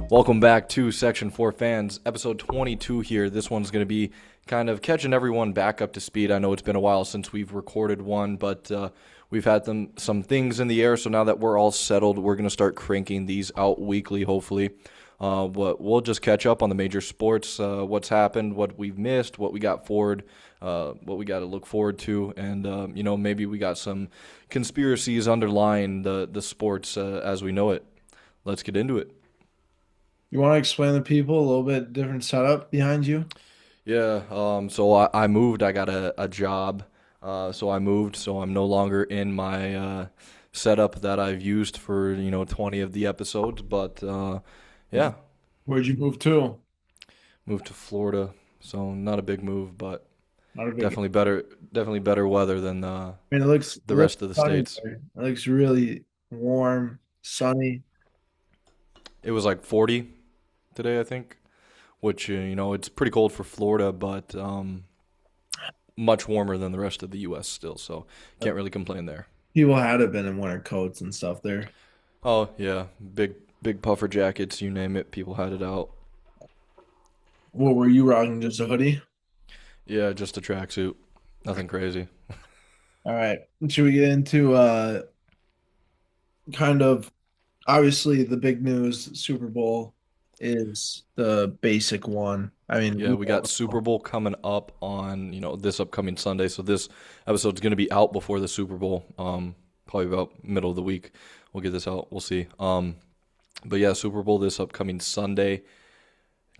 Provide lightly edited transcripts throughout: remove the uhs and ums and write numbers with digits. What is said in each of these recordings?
Welcome back to Section 4 Fans, episode 22 here. This one's going to be kind of catching everyone back up to speed. I know it's been a while since we've recorded one, but we've had some things in the air, so now that we're all settled, we're going to start cranking these out weekly, hopefully. We'll just catch up on the major sports, what's happened, what we've missed, what we got forward, what we got to look forward to, and maybe we got some conspiracies underlying the sports as we know it. Let's get into it. You want to explain to people a little bit different setup behind you? Yeah, so I moved. I got a job, so I moved. So I'm no longer in my setup that I've used for 20 of the episodes. But yeah, Where'd you move to? moved to Florida. So not a big move, but Not a big. definitely better weather than I mean, it the looks rest of the sunny states. there. It looks really warm, sunny. It was like 40 today, I think, which it's pretty cold for Florida, but much warmer than the rest of the U.S. still. So can't really complain there. People had it been in winter coats and stuff there. Oh yeah, big puffer jackets, you name it. People had it out. What were you rocking? Just a hoodie? Yeah, just a tracksuit, nothing crazy. All right. Should we get into kind of obviously the big news Super Bowl is the basic one. I mean, Yeah, we we all got Super know. Bowl coming up on this upcoming Sunday. So this episode's going to be out before the Super Bowl. Probably about middle of the week. We'll get this out. We'll see. But yeah, Super Bowl this upcoming Sunday.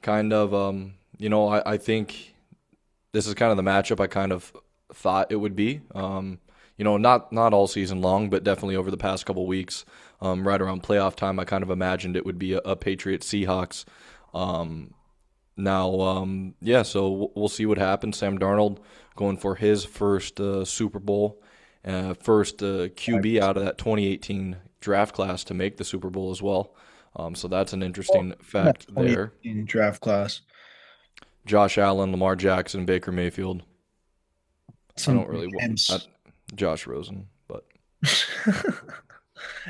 Kind of, I think this is kind of the matchup I kind of thought it would be. Not all season long, but definitely over the past couple weeks, right around playoff time, I kind of imagined it would be a Patriots Seahawks. Um, yeah, so we'll see what happens. Sam Darnold going for his first Super Bowl, first QB out of that 2018 draft class to make the Super Bowl as well. So that's an interesting That fact there. 2018 draft class. Josh Allen, Lamar Jackson, Baker Mayfield. I Some don't really want names. Josh Rosen, but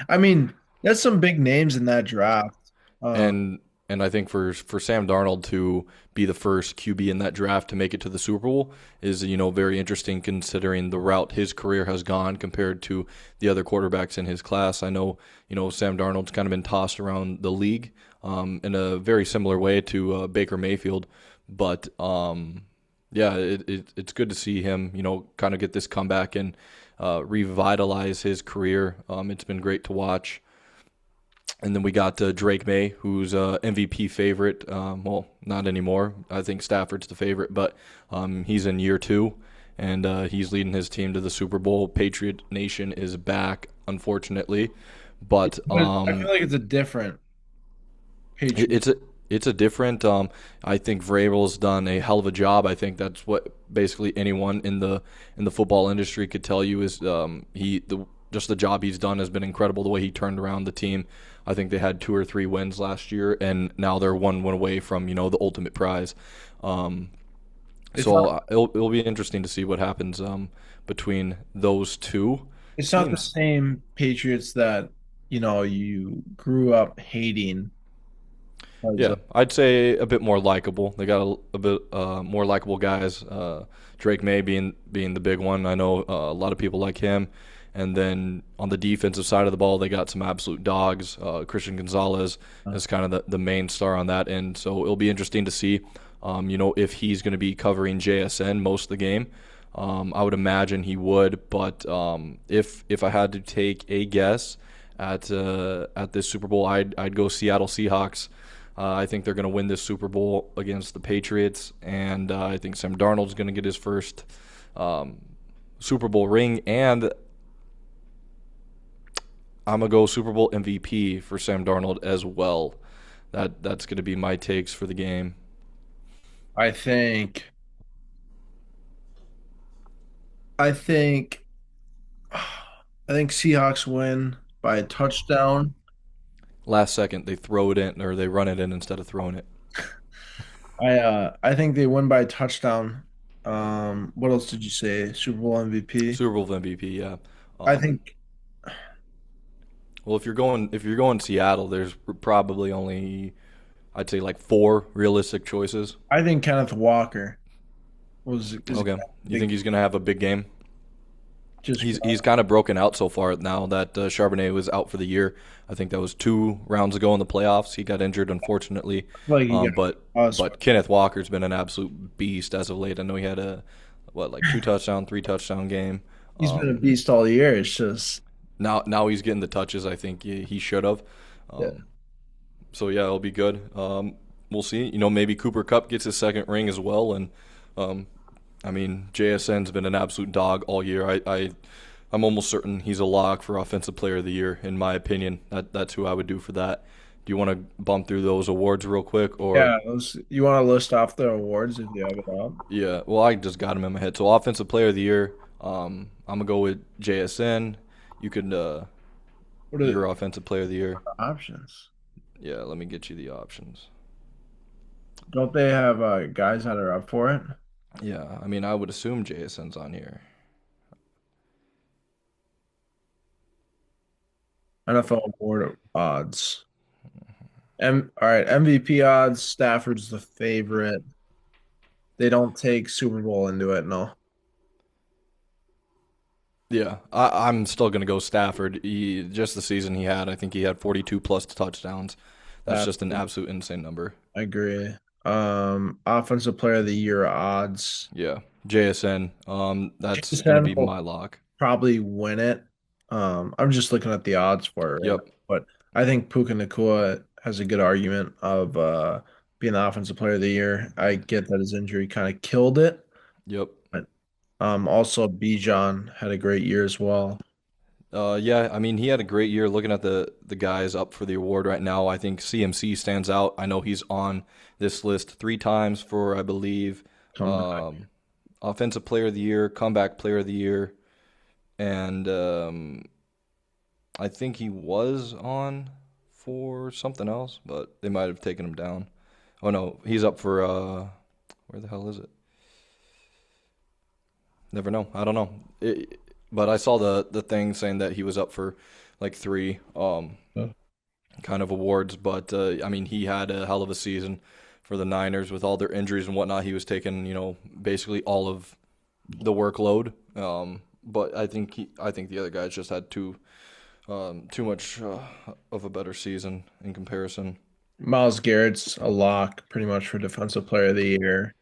I mean, there's some big names in that draft. Uh, and and I think for Sam Darnold to be the first QB in that draft to make it to the Super Bowl is very interesting considering the route his career has gone compared to the other quarterbacks in his class. I know Sam Darnold's kind of been tossed around the league in a very similar way to Baker Mayfield, but yeah, it's good to see him kind of get this comeback and revitalize his career. It's been great to watch. And then we got Drake May, who's MVP favorite. Well, not anymore. I think Stafford's the favorite, but he's in year two, and he's leading his team to the Super Bowl. Patriot Nation is back, unfortunately, but but I feel like it's a different it, Patriot. it's a it's a different. I think Vrabel's done a hell of a job. I think that's what basically anyone in the football industry could tell you is just the job he's done has been incredible. The way he turned around the team. I think they had 2 or 3 wins last year, and now they're one win away from the ultimate prize. Um, It's not. it'll be interesting to see what happens between those two It's not the teams. same Patriots that you grew up hating. Because, Yeah, I'd say a bit more likable. They got a bit more likable guys. Drake May being the big one. I know a lot of people like him. And then on the defensive side of the ball, they got some absolute dogs. Christian Gonzalez is kind of the main star on that end. So it'll be interesting to see, if he's going to be covering JSN most of the game. I would imagine he would, but if I had to take a guess at this Super Bowl, I'd go Seattle Seahawks. I think they're going to win this Super Bowl against the Patriots, and I think Sam Darnold's going to get his first um, Super Bowl ring, and I'm gonna go Super Bowl MVP for Sam Darnold as well. That's gonna be my takes for the game. I think, I think, I think Seahawks win by a touchdown. Last second, they throw it in or they run it in instead of throwing it. I think they win by a touchdown. What else did you say? Super Bowl MVP. Super Bowl MVP, yeah. I Um, think well, if you're going Seattle, there's probably only I'd say like four realistic choices. I think Kenneth Walker was is Okay, a you big think he's gonna have a big game? just He's kind of broken out so far now that Charbonnet was out for the year. I think that was 2 rounds ago in the playoffs. He got injured, unfortunately. like he But got us. Kenneth Walker's been an absolute beast as of late. I know he had a like 2 touchdown, 3 touchdown game. He's been a Um, beast all year. It's just now he's getting the touches I think he should have. yeah. Um, so yeah, it'll be good. We'll see. Maybe Cooper Cup gets his second ring as well, and um, I mean JSN's been an absolute dog all year. I'm almost certain he's a lock for Offensive Player of the Year, in my opinion. That's who I would do for that. Do you want to bump through those awards real quick, or Yeah, you want to list off the awards if you have it up? yeah? Well, I just got him in my head. So Offensive Player of the Year, I'm gonna go with JSN. You could What are the your Offensive Player of the Year. options? Yeah, let me get you the options. Don't they have guys that are up for it? Yeah, I mean I would assume JSN's on here. NFL award odds. All right, MVP odds. Stafford's the favorite. They don't take Super Bowl into it, no. Yeah, I'm still gonna go Stafford. Just the season he had, I think he had 42 plus touchdowns. That's That just an absolute insane number. I agree. Offensive Player of the Year odds. Yeah, JSN. That's gonna Jason be will my lock. probably win it. I'm just looking at the odds for it right now, Yep, but I think Puka Nacua has a good argument of being the Offensive Player of the Year. I get that his injury kind of killed it, yep. but also Bijan had a great year as well. Yeah. I mean, he had a great year. Looking at the guys up for the award right now, I think CMC stands out. I know he's on this list 3 times for, I believe, Comeback. um, Offensive Player of the Year, Comeback Player of the Year, and I think he was on for something else, but they might have taken him down. Oh no, he's up for where the hell is it? Never know. I don't know. But I saw the thing saying that he was up for like 3 kind of awards, but I mean he had a hell of a season for the Niners with all their injuries and whatnot. He was taking, basically all of the workload. But I think the other guys just had too much of a better season in comparison. Miles Garrett's a lock pretty much for Defensive Player of the Year.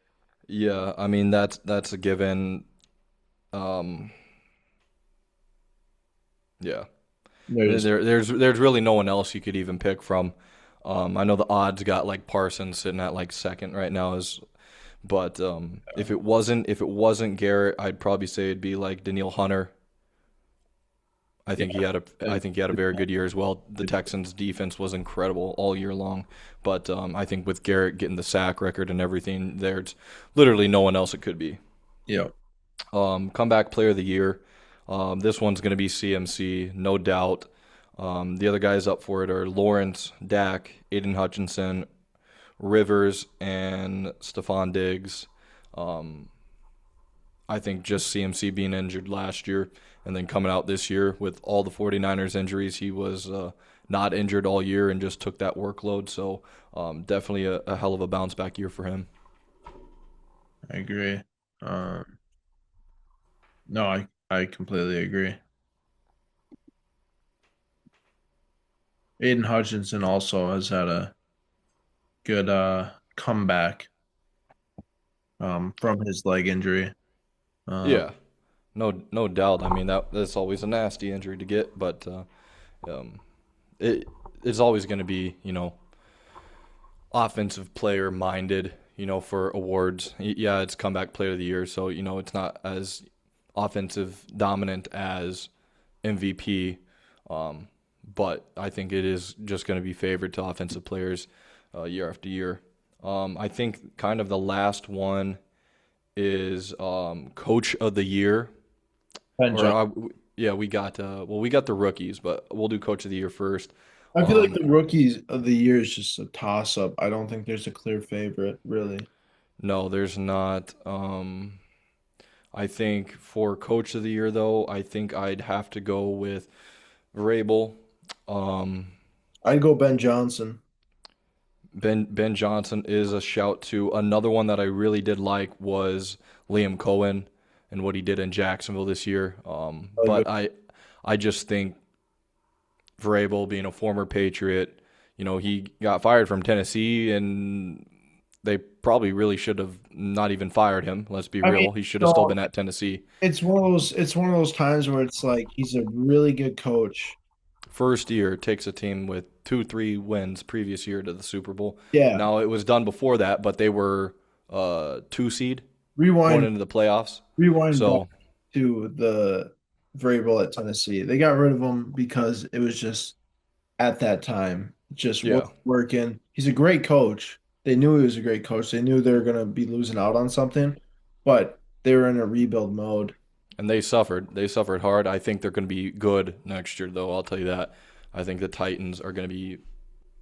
Yeah, I mean that's a given. Um, yeah, There's there's really no one else you could even pick from. I know the odds got like Parsons sitting at like second right now but if it wasn't Garrett, I'd probably say it'd be like Daniil Hunter. I think he yeah, had a I think he had a very good year as well. The Texans defense was incredible all year long, but I think with Garrett getting the sack record and everything, there's literally no one else it could be. yeah. Comeback player of the year. This one's going to be CMC, no doubt. The other guys up for it are Lawrence, Dak, Aiden Hutchinson, Rivers, and Stephon Diggs. Um, I think just CMC being injured last year and then coming out this year with all the 49ers injuries, he was not injured all year and just took that workload. So definitely a hell of a bounce back year for him. I agree. No, I completely agree. Aiden Hutchinson also has had a good comeback from his leg injury. Um, Yeah, no doubt. I mean that's always a nasty injury to get, but um, it it's always going to be offensive player minded. For awards. Yeah, it's comeback player of the year, so it's not as offensive dominant as MVP. Um, but I think it is just going to be favored to offensive players year after year. I think kind of the last one is coach of the year, Ben or Johnson. yeah, we got the rookies, but we'll do coach of the year first. I feel like Um, the rookies of the year is just a toss up. I don't think there's a clear favorite, really. no, there's not. I think for coach of the year, though, I think I'd have to go with Vrabel. Um, I'd go Ben Johnson. Ben Johnson is a shout too. Another one that I really did like was Liam Cohen and what he did in Jacksonville this year. Really good. But I just think Vrabel, being a former Patriot, he got fired from Tennessee, and they probably really should have not even fired him. Let's be I mean, real. He should have still so been at Tennessee. it's one of those times where it's like he's a really good coach. First year takes a team with 2, 3 wins previous year to the Super Bowl. Yeah. Now it was done before that, but they were 2 seed going Rewind into the playoffs. rewind back So to the Vrabel at Tennessee. They got rid of him because it was just at that time it just yeah, wasn't working. He's a great coach. They knew he was a great coach. They knew they were gonna be losing out on something, but they were in a rebuild mode. and they suffered. They suffered hard. I think they're going to be good next year, though. I'll tell you that. I think the Titans are going to be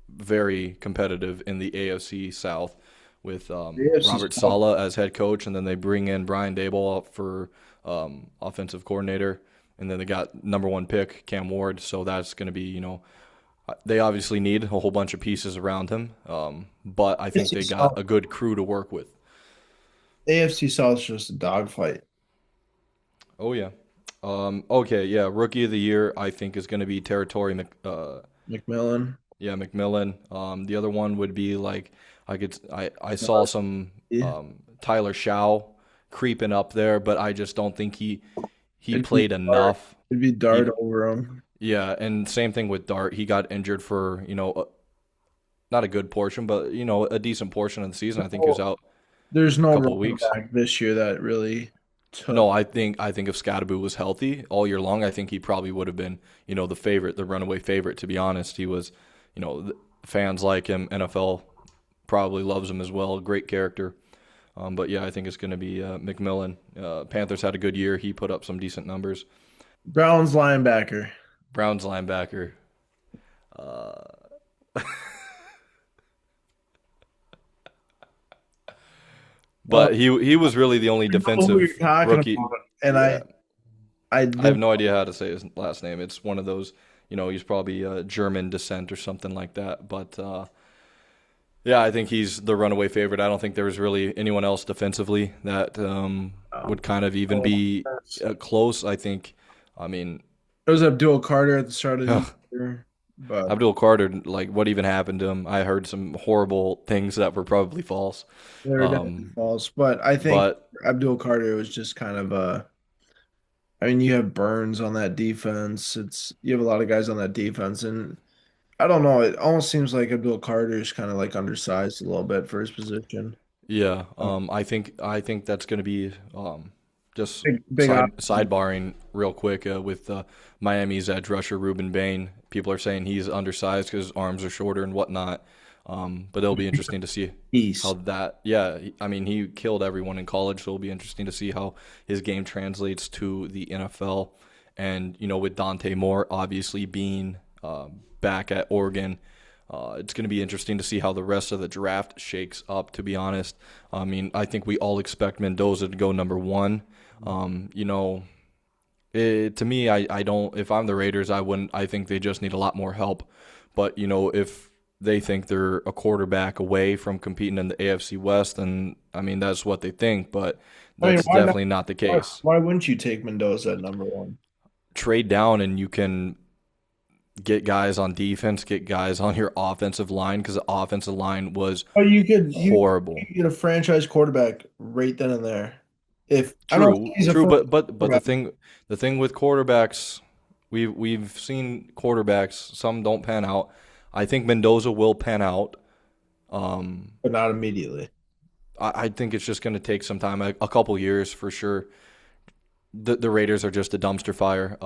very competitive in the AFC South with The AFC Robert South, Saleh as head coach, and then they bring in Brian Daboll up for offensive coordinator, and then they got number one pick Cam Ward. So that's going to be, they obviously need a whole bunch of pieces around him, but I think AFC they got South, a good crew to work with. AFC South is just a dogfight. Oh yeah. Okay, yeah. Rookie of the year, I think, is going to be Territory McMillan. Yeah, McMillan. The other one would be like I saw some Yeah. Tyler Shaw creeping up there, but I just don't think he It'd be played Dart. enough. It'd be He Dart over him. Yeah, and same thing with Dart. He got injured for not a good portion, but a decent portion of the season. I think he was out There's a no couple of running weeks. back this year that really took. No, I think if Scottaboo was healthy all year long, I think he probably would have been, the favorite, the runaway favorite. To be honest, he was, fans like him. NFL probably loves him as well. Great character. But yeah, I think it's going to be McMillan. Panthers had a good year. He put up some decent numbers. Browns linebacker. Browns linebacker. Uh, Uh, but he was really the only I know who you're defensive talking rookie. about, and Yeah, I I have did. no idea how to say his last name. It's one of those, he's probably German descent or something like that. But yeah, I think he's the runaway favorite. I don't think there was really anyone else defensively that would kind of even be close. I mean, It was Abdul Carter at the start of the year, but Abdul Carter, like what even happened to him? I heard some horrible things that were probably false. they were definitely Um, false. But I think but Abdul Carter was just kind of a. I mean, you have Burns on that defense. You have a lot of guys on that defense, and I don't know. It almost seems like Abdul Carter is kind of like undersized a little bit for his position. yeah, I think that's going to be just Big sidebarring real quick with Miami's edge rusher Ruben Bain. People are saying he's undersized because his arms are shorter and whatnot. But it'll be interesting to see how piece. that. Yeah, I mean he killed everyone in college, so it'll be interesting to see how his game translates to the NFL. And with Dante Moore obviously being back at Oregon. It's going to be interesting to see how the rest of the draft shakes up, to be honest. I mean, I think we all expect Mendoza to go number one. Um, you know, to me, I don't, if I'm the Raiders, I wouldn't, I think they just need a lot more help. But, if they think they're a quarterback away from competing in the AFC West, then, I mean, that's what they think, but I mean, that's definitely not the case. why wouldn't you take Mendoza at number one? Trade down and you can get guys on defense, get guys on your offensive line because the offensive line was Oh, you horrible. could get a franchise quarterback right then and there. If I don't think True, he's a true, first but the quarterback, thing with quarterbacks, we've seen quarterbacks, some don't pan out. I think Mendoza will pan out. Um, but not immediately. I think it's just going to take some time, a couple years for sure. The Raiders are just a dumpster fire.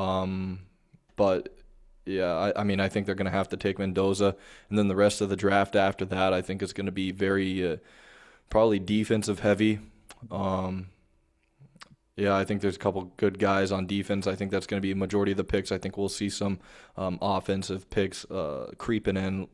But yeah, I mean, I think they're going to have to take Mendoza, and then the rest of the draft after that, I think is going to be very probably defensive heavy. Um, Yeah, I think there's a couple good guys on defense. I think that's going to be a majority of the picks. I think we'll see some offensive picks creeping in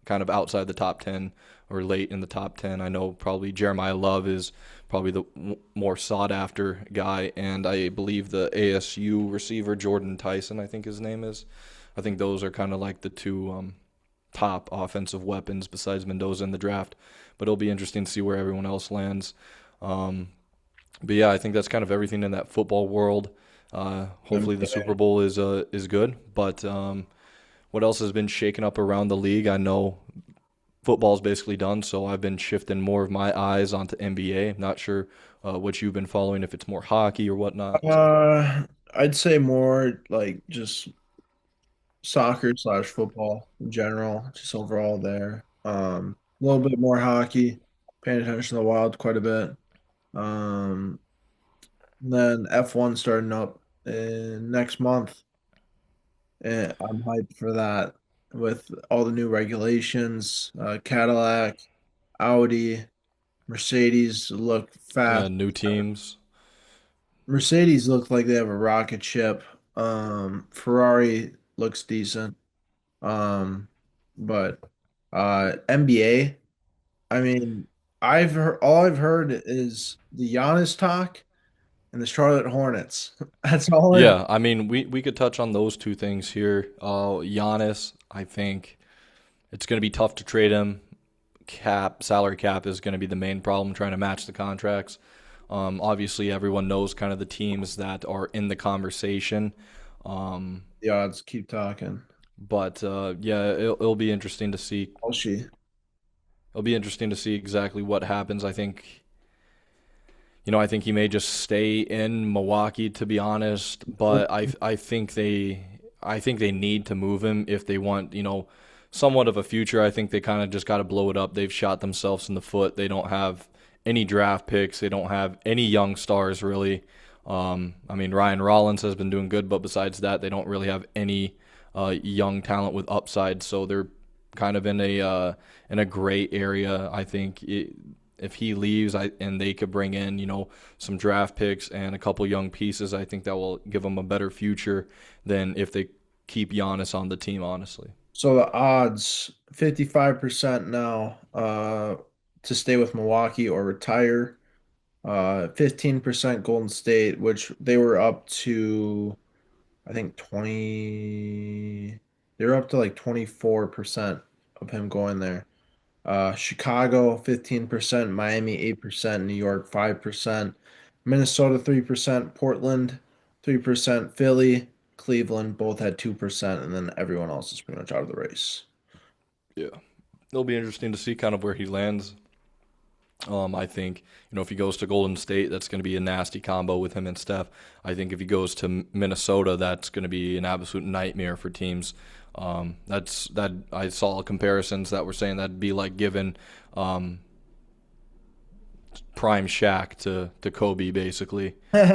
kind of outside the top 10 or late in the top 10. I know probably Jeremiah Love is probably the more sought after guy, and I believe the ASU receiver, Jordan Tyson, I think his name is. I think those are kind of like the two top offensive weapons besides Mendoza in the draft. But it'll be interesting to see where everyone else lands. Um, but yeah, I think that's kind of everything in that football world. Hopefully the Super Bowl is good. But what else has been shaken up around the league? I know football's basically done, so I've been shifting more of my eyes onto NBA. Not sure what you've been following, if it's more hockey or whatnot. I'd say more like just soccer/football in general, just overall there. A little bit more hockey, paying attention to the Wild quite a bit. Um, then F1 starting up in next month, and I'm hyped for that with all the new regulations. Cadillac, Audi, Mercedes look fast. New teams. Mercedes looks like they have a rocket ship. Ferrari looks decent. Um, but NBA, I mean, I've heard all I've heard is the Giannis talk and the Charlotte Hornets. That's all I've. Yeah, I mean, we could touch on those two things here. Giannis, I think it's going to be tough to trade him. Salary cap is going to be the main problem, trying to match the contracts. Obviously, everyone knows kind of the teams that are in the conversation. Um, The odds keep talking. but yeah, it'll be interesting to see. All she. It'll be interesting to see exactly what happens. I think he may just stay in Milwaukee, to be honest. But I think they need to move him if they want, somewhat of a future. I think they kind of just got to blow it up. They've shot themselves in the foot. They don't have any draft picks. They don't have any young stars really. I mean, Ryan Rollins has been doing good, but besides that, they don't really have any young talent with upside. So they're kind of in a gray area. I think if he leaves, and they could bring in some draft picks and a couple young pieces, I think that will give them a better future than if they keep Giannis on the team. Honestly, So the odds 55% now to stay with Milwaukee or retire. 15% Golden State, which they were up to, I think 20, they were up to like 24% of him going there. Chicago 15%, Miami 8%, New York 5%, Minnesota 3%, Portland 3%, Philly, Cleveland both had 2%, and then everyone else is pretty much out of the race. yeah, it'll be interesting to see kind of where he lands. I think, if he goes to Golden State, that's going to be a nasty combo with him and Steph. I think if he goes to Minnesota, that's going to be an absolute nightmare for teams. That I saw comparisons that were saying that'd be like giving prime Shaq to Kobe, basically.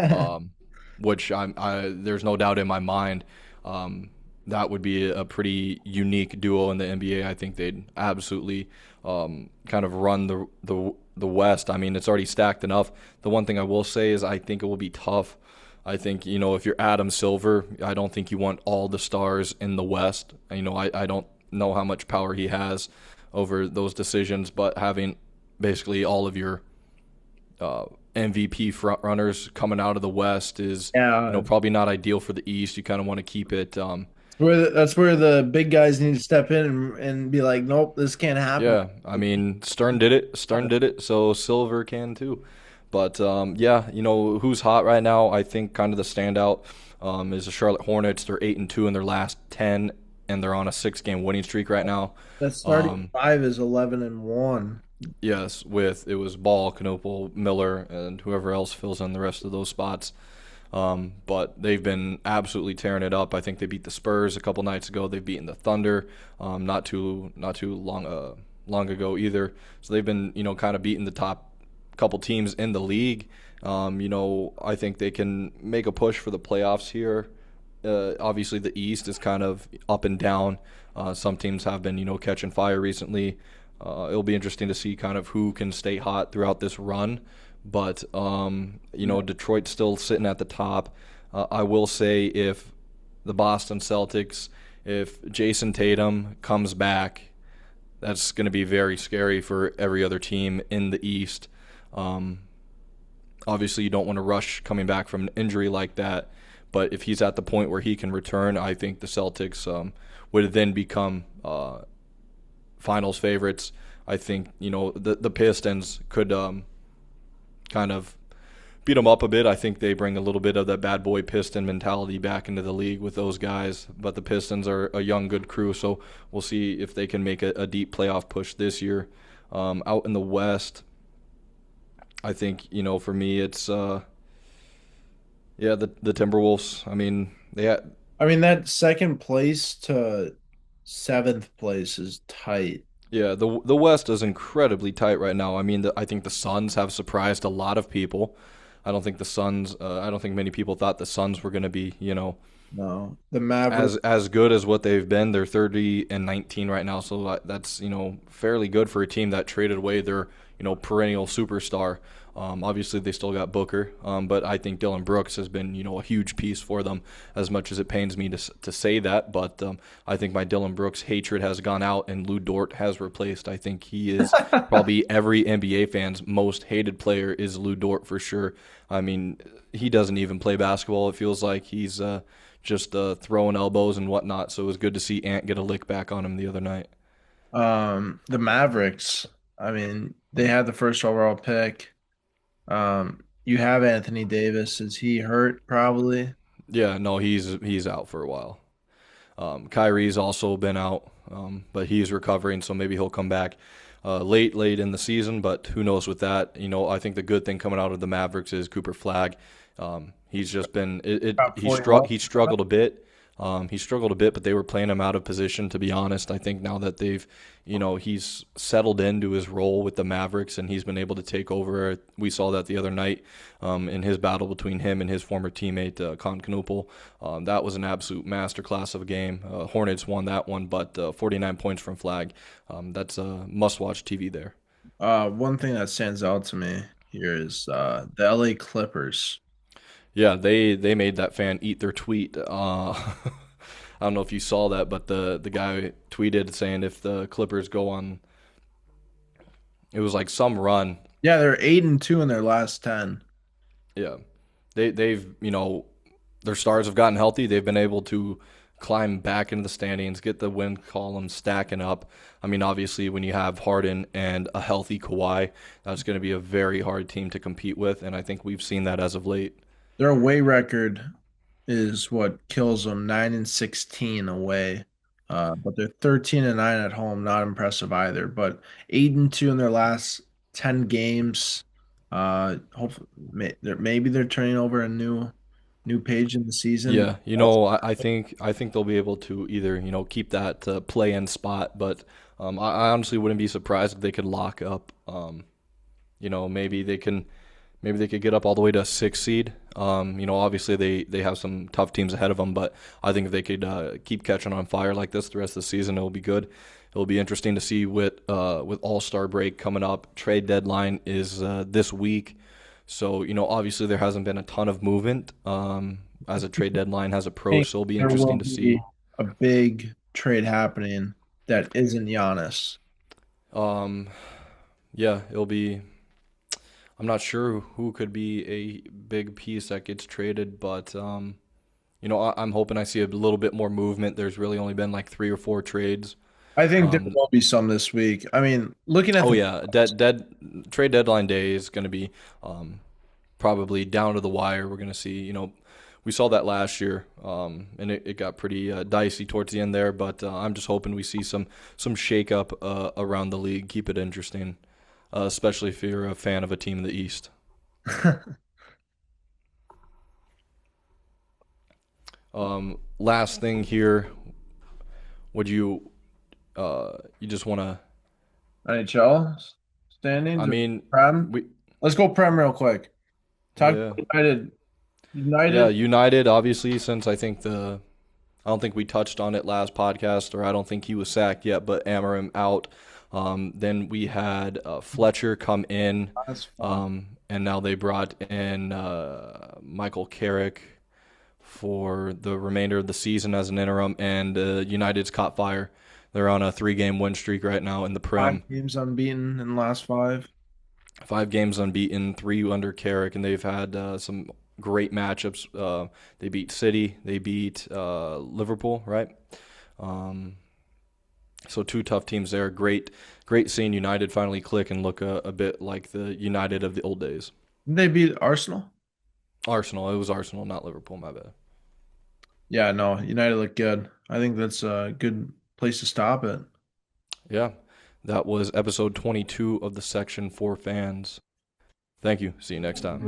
Um, which there's no doubt in my mind. That would be a pretty unique duo in the NBA. I think they'd absolutely kind of run the West. I mean, it's already stacked enough. The one thing I will say is I think it will be tough. I think, if you're Adam Silver, I don't think you want all the stars in the West. I don't know how much power he has over those decisions, but having basically all of your MVP front runners coming out of the West is, Yeah, probably not ideal for the East. You kind of want to keep it. that's where the big guys need to step in and be like, nope, this can't happen. Yeah, I mean, Stern did it. Stern did it, so Silver can too. But yeah, who's hot right now? I think kind of the standout is the Charlotte Hornets. They're 8-2 in their last 10, and they're on a 6-game winning streak right now. That starting five is 11-1. Yes, it was Ball, Knoepel, Miller, and whoever else fills in the rest of those spots. But they've been absolutely tearing it up. I think they beat the Spurs a couple nights ago. They've beaten the Thunder not too long ago either. So they've been kind of beating the top couple teams in the league. I think they can make a push for the playoffs here. Obviously, the East is kind of up and down. Some teams have been catching fire recently. It'll be interesting to see kind of who can stay hot throughout this run. but Detroit's still sitting at the top. I will say if the Boston Celtics, if Jason Tatum comes back, that's going to be very scary for every other team in the East. Um, Obviously, you don't want to rush coming back from an injury like that. But if he's at the point where he can return, I think the Celtics would then become finals favorites. I think the Pistons could kind of beat them up a bit. I think they bring a little bit of that bad boy Piston mentality back into the league with those guys. But the Pistons are a young, good crew, so we'll see if they can make a deep playoff push this year. Out in the West, I think for me it's the Timberwolves. I mean I mean, that second place to seventh place is tight. the West is incredibly tight right now. I mean I think the Suns have surprised a lot of people. I don't think the Suns. I don't think many people thought the Suns were going to be No, the Mavericks. as good as what they've been. They're 30-19 right now, so that's fairly good for a team that traded away their perennial superstar. Obviously, they still got Booker, but I think Dylan Brooks has been a huge piece for them. As much as it pains me to say that, but I think my Dylan Brooks hatred has gone out and Lou Dort has replaced. I think he is probably every NBA fan's most hated player is Lou Dort for sure. I mean, he doesn't even play basketball. It feels like he's just throwing elbows and whatnot. So it was good to see Ant get a lick back on him the other night. The Mavericks. I mean, they had the first overall pick. You have Anthony Davis. Is he hurt? Probably. Yeah, no, he's out for a while. Kyrie's also been out, but he's recovering, so maybe he'll come back late in the season. But who knows with that? I think the good thing coming out of the Mavericks is Cooper Flag. He's just been About 40. he struggled a bit. He struggled a bit, but they were playing him out of position. To be honest, I think now that he's settled into his role with the Mavericks and he's been able to take over. We saw that the other night in his battle between him and his former teammate Con Knoepel. That was an absolute masterclass of a game. Hornets won that one, but 49 points from Flag. That's a must-watch TV there. One thing that stands out to me here is the LA Clippers. Yeah, they made that fan eat their tweet. I don't know if you saw that, but the guy tweeted saying if the Clippers go on, it was like some run. Yeah, they're 8-2 in their last 10. Yeah, they've their stars have gotten healthy. They've been able to climb back into the standings, get the win column stacking up. I mean, obviously, when you have Harden and a healthy Kawhi, that's going to be a very hard team to compete with, and I think we've seen that as of late. Their away record is what kills them, 9-16 away. But they're 13-9 at home, not impressive either. But 8-2 in their last 10 games. Hopefully, maybe they're turning over a new page in the season. Yeah, I think they'll be able to either keep that play-in spot, but I honestly wouldn't be surprised if they could lock up. Maybe they could get up all the way to a 6 seed. Obviously they have some tough teams ahead of them, but I think if they could keep catching on fire like this the rest of the season, it'll be good. It'll be interesting to see with All-Star break coming up. Trade deadline is this week, so obviously there hasn't been a ton of movement as a trade deadline has Think approached. So it'll be there will interesting to be see. a big trade happening that isn't Giannis. Um, yeah, it'll be. I'm not sure who could be a big piece that gets traded, but I'm hoping I see a little bit more movement. There's really only been like 3 or 4 trades. I think there Um, will be some this week. I mean, looking at oh the yeah, trade deadline day is going to be um, probably down to the wire. We're going to see, we saw that last year, and it got pretty dicey towards the end there. But I'm just hoping we see some shake up around the league, keep it interesting, especially if you're a fan of a team in the East. Last thing here, would you just want to? NHL I standings or mean, Prem. we Let's go Prem real quick. Talk yeah. about United. Yeah, United. United, obviously, since I don't think we touched on it last podcast, or I don't think he was sacked yet, but Amarim out. Then we had Fletcher come in, That's fun. and now they brought in Michael Carrick for the remainder of the season as an interim, and United's caught fire. They're on a 3-game win streak right now in the Prem. 5 games unbeaten in the last 5. 5 games unbeaten, 3 under Carrick, and they've had some great matchups. They beat City, they beat Liverpool, right? So 2 tough teams there. Great seeing United finally click and look a bit like the United of the old days. Did they beat Arsenal? Arsenal. It was Arsenal, not Liverpool. My bad. Yeah, no, United look good. I think that's a good place to stop it. Yeah, that was episode 22 of the Section 4 Fans. Thank you. See you next time.